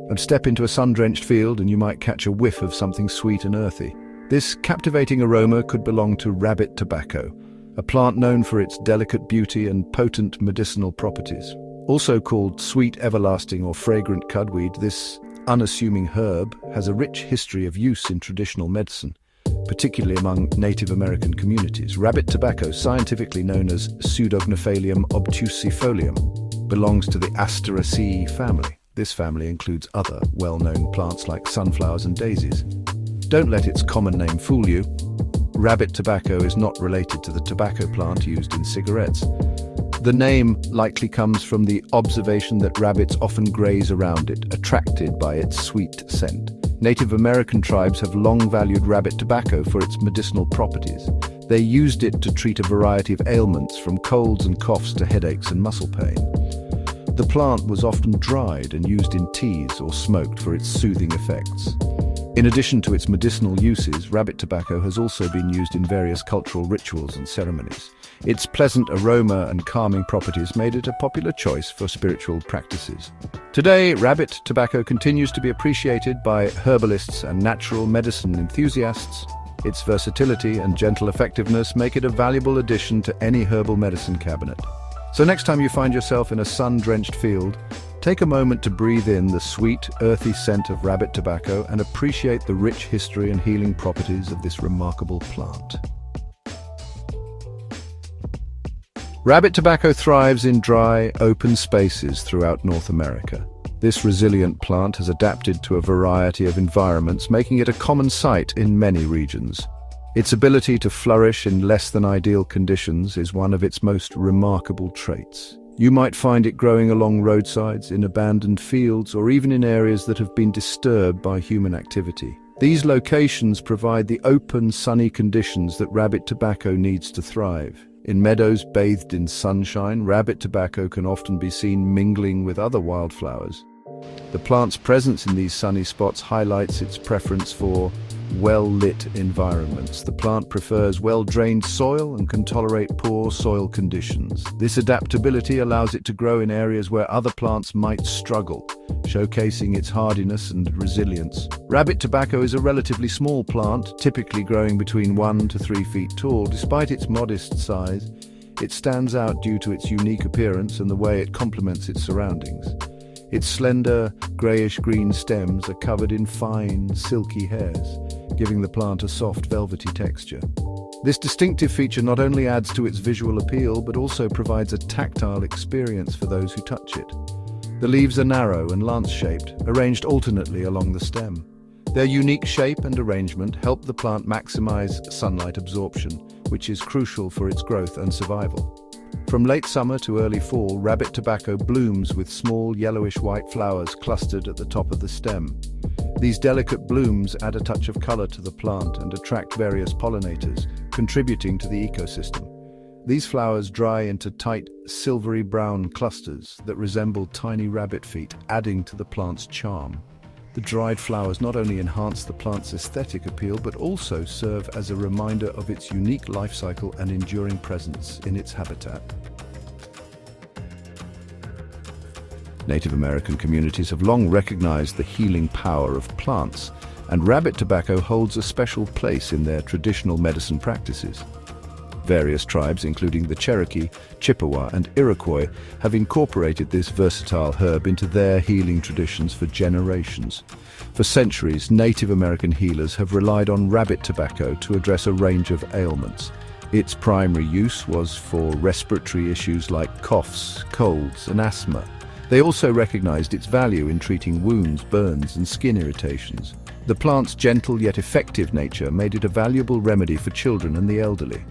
And step into a sun-drenched field and you might catch a whiff of something sweet and earthy. This captivating aroma could belong to rabbit tobacco, a plant known for its delicate beauty and potent medicinal properties. Also called sweet everlasting or fragrant cudweed, this unassuming herb has a rich history of use in traditional medicine, particularly among Native American communities. Rabbit tobacco, scientifically known as Pseudognaphalium obtusifolium, belongs to the Asteraceae family. This family includes other well-known plants like sunflowers and daisies. Don't let its common name fool you. Rabbit tobacco is not related to the tobacco plant used in cigarettes. The name likely comes from the observation that rabbits often graze around it, attracted by its sweet scent. Native American tribes have long valued rabbit tobacco for its medicinal properties. They used it to treat a variety of ailments, from colds and coughs to headaches and muscle pain. The plant was often dried and used in teas or smoked for its soothing effects. In addition to its medicinal uses, rabbit tobacco has also been used in various cultural rituals and ceremonies. Its pleasant aroma and calming properties made it a popular choice for spiritual practices. Today, rabbit tobacco continues to be appreciated by herbalists and natural medicine enthusiasts. Its versatility and gentle effectiveness make it a valuable addition to any herbal medicine cabinet. So next time you find yourself in a sun-drenched field, take a moment to breathe in the sweet, earthy scent of rabbit tobacco and appreciate the rich history and healing properties of this remarkable plant. Rabbit tobacco thrives in dry, open spaces throughout North America. This resilient plant has adapted to a variety of environments, making it a common sight in many regions. Its ability to flourish in less than ideal conditions is one of its most remarkable traits. You might find it growing along roadsides, in abandoned fields, or even in areas that have been disturbed by human activity. These locations provide the open, sunny conditions that rabbit tobacco needs to thrive. In meadows bathed in sunshine, rabbit tobacco can often be seen mingling with other wildflowers. The plant's presence in these sunny spots highlights its preference for well-lit environments. The plant prefers well-drained soil and can tolerate poor soil conditions. This adaptability allows it to grow in areas where other plants might struggle, showcasing its hardiness and resilience. Rabbit tobacco is a relatively small plant, typically growing between 1 to 3 feet tall. Despite its modest size, it stands out due to its unique appearance and the way it complements its surroundings. Its slender, grayish-green stems are covered in fine, silky hairs, giving the plant a soft, velvety texture. This distinctive feature not only adds to its visual appeal, but also provides a tactile experience for those who touch it. The leaves are narrow and lance-shaped, arranged alternately along the stem. Their unique shape and arrangement help the plant maximize sunlight absorption, which is crucial for its growth and survival. From late summer to early fall, rabbit tobacco blooms with small yellowish-white flowers clustered at the top of the stem. These delicate blooms add a touch of color to the plant and attract various pollinators, contributing to the ecosystem. These flowers dry into tight, silvery brown clusters that resemble tiny rabbit feet, adding to the plant's charm. The dried flowers not only enhance the plant's aesthetic appeal, but also serve as a reminder of its unique life cycle and enduring presence in its habitat. Native American communities have long recognized the healing power of plants, and rabbit tobacco holds a special place in their traditional medicine practices. Various tribes, including the Cherokee, Chippewa, and Iroquois, have incorporated this versatile herb into their healing traditions for generations. For centuries, Native American healers have relied on rabbit tobacco to address a range of ailments. Its primary use was for respiratory issues like coughs, colds, and asthma. They also recognized its value in treating wounds, burns, and skin irritations. The plant's gentle yet effective nature made it a valuable remedy for children and the elderly.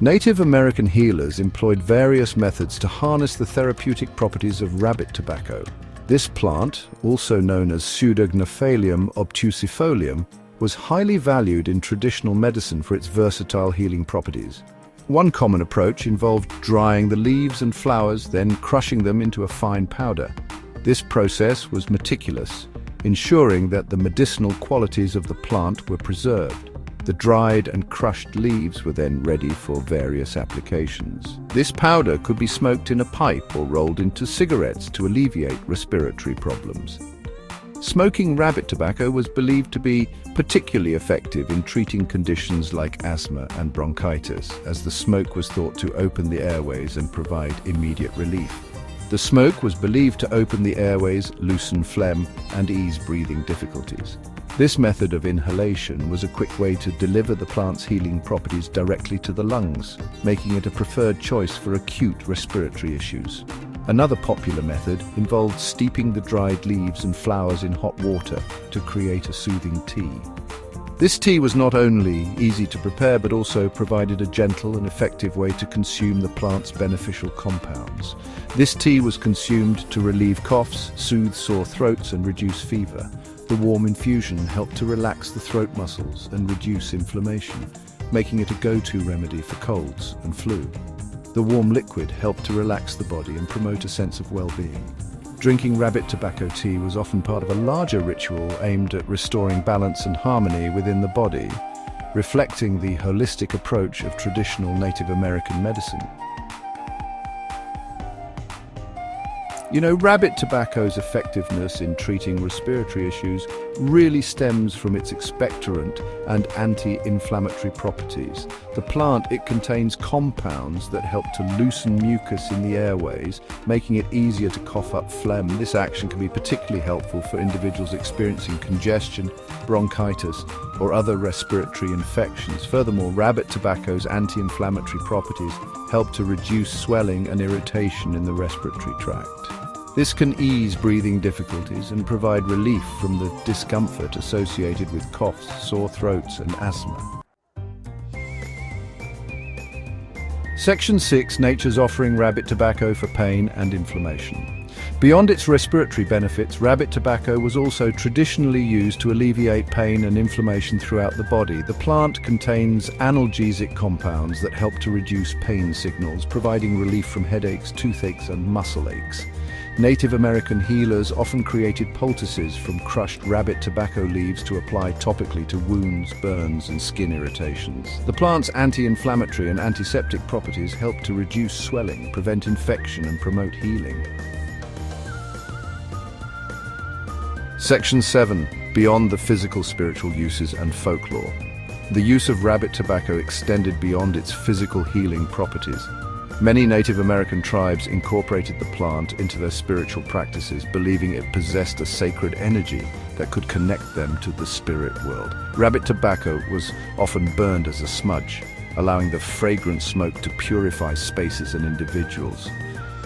Native American healers employed various methods to harness the therapeutic properties of rabbit tobacco. This plant, also known as Pseudognaphalium obtusifolium, was highly valued in traditional medicine for its versatile healing properties. One common approach involved drying the leaves and flowers, then crushing them into a fine powder. This process was meticulous, ensuring that the medicinal qualities of the plant were preserved. The dried and crushed leaves were then ready for various applications. This powder could be smoked in a pipe or rolled into cigarettes to alleviate respiratory problems. Smoking rabbit tobacco was believed to be particularly effective in treating conditions like asthma and bronchitis, as the smoke was thought to open the airways and provide immediate relief. The smoke was believed to open the airways, loosen phlegm, and ease breathing difficulties. This method of inhalation was a quick way to deliver the plant's healing properties directly to the lungs, making it a preferred choice for acute respiratory issues. Another popular method involved steeping the dried leaves and flowers in hot water to create a soothing tea. This tea was not only easy to prepare but also provided a gentle and effective way to consume the plant's beneficial compounds. This tea was consumed to relieve coughs, soothe sore throats, and reduce fever. The warm infusion helped to relax the throat muscles and reduce inflammation, making it a go-to remedy for colds and flu. The warm liquid helped to relax the body and promote a sense of well-being. Drinking rabbit tobacco tea was often part of a larger ritual aimed at restoring balance and harmony within the body, reflecting the holistic approach of traditional Native American medicine. Rabbit tobacco's effectiveness in treating respiratory issues really stems from its expectorant and anti-inflammatory properties. The plant, it contains compounds that help to loosen mucus in the airways, making it easier to cough up phlegm. This action can be particularly helpful for individuals experiencing congestion, bronchitis, or other respiratory infections. Furthermore, rabbit tobacco's anti-inflammatory properties help to reduce swelling and irritation in the respiratory tract. This can ease breathing difficulties and provide relief from the discomfort associated with coughs, sore throats, and asthma. Section 6. Nature's offering rabbit tobacco for pain and inflammation. Beyond its respiratory benefits, rabbit tobacco was also traditionally used to alleviate pain and inflammation throughout the body. The plant contains analgesic compounds that help to reduce pain signals, providing relief from headaches, toothaches, and muscle aches. Native American healers often created poultices from crushed rabbit tobacco leaves to apply topically to wounds, burns, and skin irritations. The plant's anti-inflammatory and antiseptic properties help to reduce swelling, prevent infection, and promote healing. Section 7. Beyond the physical, spiritual uses and folklore. The use of rabbit tobacco extended beyond its physical healing properties. Many Native American tribes incorporated the plant into their spiritual practices, believing it possessed a sacred energy that could connect them to the spirit world. Rabbit tobacco was often burned as a smudge, allowing the fragrant smoke to purify spaces and individuals.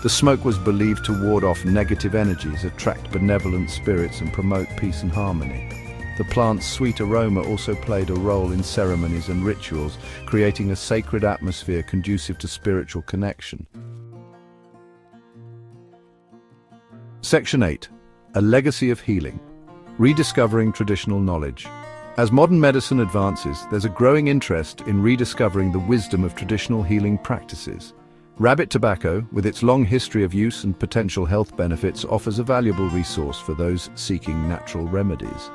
The smoke was believed to ward off negative energies, attract benevolent spirits, and promote peace and harmony. The plant's sweet aroma also played a role in ceremonies and rituals, creating a sacred atmosphere conducive to spiritual connection. Section 8. A legacy of healing. Rediscovering traditional knowledge. As modern medicine advances, there's a growing interest in rediscovering the wisdom of traditional healing practices. Rabbit tobacco, with its long history of use and potential health benefits, offers a valuable resource for those seeking natural remedies.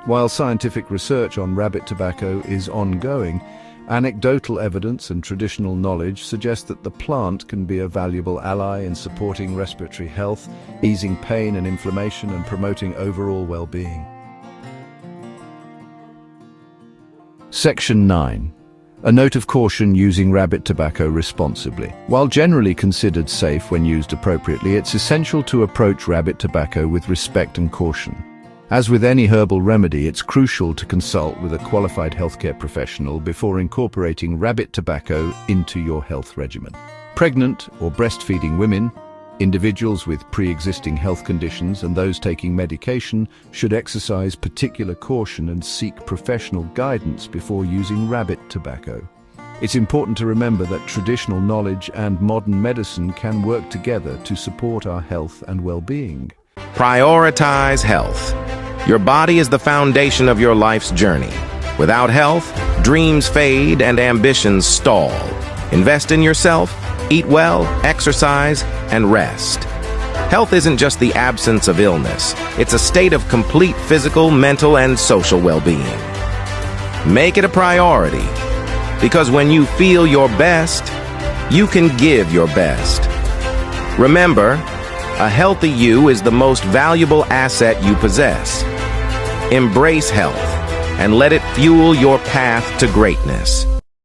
While scientific research on rabbit tobacco is ongoing, anecdotal evidence and traditional knowledge suggest that the plant can be a valuable ally in supporting respiratory health, easing pain and inflammation, and promoting overall well-being. Section 9. A note of caution using rabbit tobacco responsibly. While generally considered safe when used appropriately, it's essential to approach rabbit tobacco with respect and caution. As with any herbal remedy, it's crucial to consult with a qualified healthcare professional before incorporating rabbit tobacco into your health regimen. Pregnant or breastfeeding women, individuals with pre-existing health conditions, and those taking medication should exercise particular caution and seek professional guidance before using rabbit tobacco. It's important to remember that traditional knowledge and modern medicine can work together to support our health and well-being. Prioritize health. Your body is the foundation of your life's journey. Without health, dreams fade and ambitions stall. Invest in yourself, eat well, exercise, and rest. Health isn't just the absence of illness. It's a state of complete physical, mental, and social well-being. Make it a priority, because when you feel your best, you can give your best. Remember, a healthy you is the most valuable asset you possess. Embrace health and let it fuel your path to greatness.